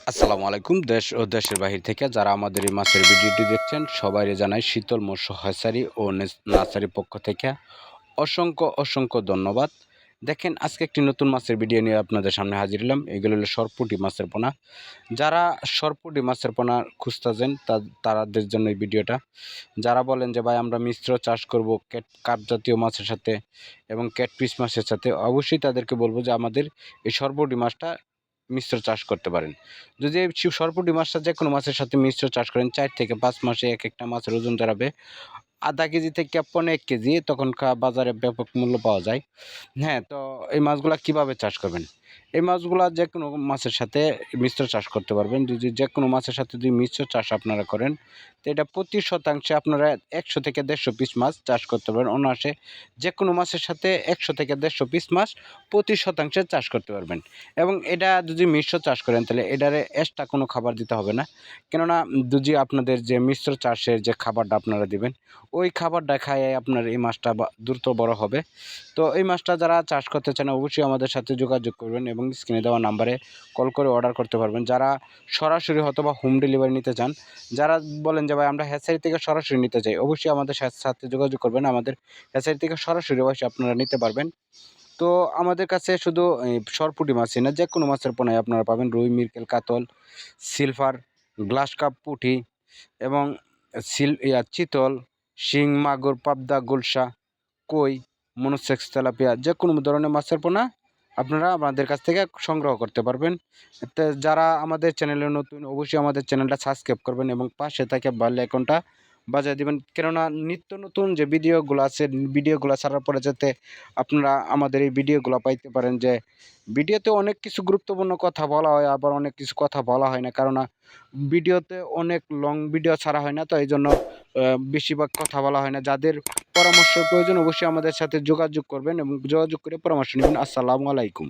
আসসালামু আলাইকুম। দেশ ও দেশের বাহির থেকে যারা আমাদের এই মাছের ভিডিওটি দেখছেন সবাইকে জানাই শীতল মৎস্য হ্যাচারী ও নার্সারির পক্ষ থেকে অসংখ্য ধন্যবাদ। দেখেন, আজকে একটি নতুন মাছের ভিডিও নিয়ে আপনাদের সামনে হাজির হলাম। এগুলো হলো সরপুঁটি মাছের পোনা। যারা সরপুঁটি মাছের পোনা খুঁজতেছেন তাদের জন্য এই ভিডিওটা। যারা বলেন যে ভাই আমরা মিশ্র চাষ করব কার্প জাতীয় মাছের সাথে এবং ক্যাটফিশ মাছের সাথে, অবশ্যই তাদেরকে বলবো যে আমাদের এই সরপুঁটি মাছটা মিশ্র চাষ করতে পারেন। যদি এই সরপুঁটি মাছটা যে কোনো মাছের সাথে মিশ্র চাষ করেন, 4 থেকে 5 মাসে এক একটা মাছের ওজন দাঁড়াবে আধা কেজি থেকে 1.5 কেজি। তখন বাজারে ব্যাপক মূল্য পাওয়া যায়। হ্যাঁ, তো এই মাছগুলা কিভাবে চাষ করবেন? এই মাছগুলা যেকোনো মাছের সাথে মিশ্র চাষ করতে পারবেন। যদি যেকোনো মাছের সাথে যদি মিশ্র চাষ আপনারা করেন, তো এটা প্রতি শতাংশে আপনারা 100 থেকে 150 পিস মাছ চাষ করতে পারবেন অনায়াসে। যেকোনো মাছের সাথে 100 থেকে 150 পিস মাছ প্রতি শতাংশে চাষ করতে পারবেন। এবং এটা যদি মিশ্র চাষ করেন তাহলে এটারে এক্সট্রা কোনো খাবার দিতে হবে না। কেননা যদি আপনাদের যে মিশ্র চাষের যে খাবারটা আপনারা দিবেন, ওই খাবারটা খাইয়ে আপনার এই মাছটা দ্রুত বড় হবে। তো এই মাছটা যারা চাষ করতে চান অবশ্যই আমাদের সাথে যোগাযোগ করবেন এবং স্ক্রিনে দেওয়া নাম্বারে কল করে অর্ডার করতে পারবেন। যারা সরাসরি অথবা হোম ডেলিভারি নিতে চান, যারা বলেন যে ভাই আমরা হ্যাচারি থেকে সরাসরি নিতে চাই, অবশ্যই আমাদের সাথে যোগাযোগ করবেন। আমাদের হ্যাচারি থেকে সরাসরি অবশ্যই আপনারা নিতে পারবেন। তো আমাদের কাছে শুধু সরপুঁটি মাছই না, যেকোনো মাছের পোনাই আপনারা পাবেন। রুই, মৃগেল, কাতল, সিলভার, গ্লাস কাপ পুঁটি এবং চিতল, শিং, মাগুর, পাবদা, গুলশা, কই, মনোসেক্স, তেলাপিয়া যেকোনো ধরনের মাছের পোনা আপনারা আমাদের কাছ থেকে সংগ্রহ করতে পারবেন। তো যারা আমাদের চ্যানেলে নতুন অবশ্যই আমাদের চ্যানেলটা সাবস্ক্রাইব করবেন এবং পাশে থাকে বেল আইকনটা বাজিয়ে দিবেন। কেননা নিত্য নতুন যে ভিডিওগুলো আছে, ভিডিওগুলো ছাড়ার পরে যাতে আপনারা আমাদের এই ভিডিওগুলো পাইতে পারেন। যে ভিডিওতে অনেক কিছু গুরুত্বপূর্ণ কথা বলা হয়, আবার অনেক কিছু কথা বলা হয় না। কেননা ভিডিওতে অনেক লং ভিডিও ছাড়া হয় না, তো এই জন্য বেশিরভাগ কথা বলা হয় না। যাদের পরামর্শের প্রয়োজন অবশ্যই আমাদের সাথে যোগাযোগ করবেন এবং যোগাযোগ করে পরামর্শ নেবেন। আসসালামু আলাইকুম।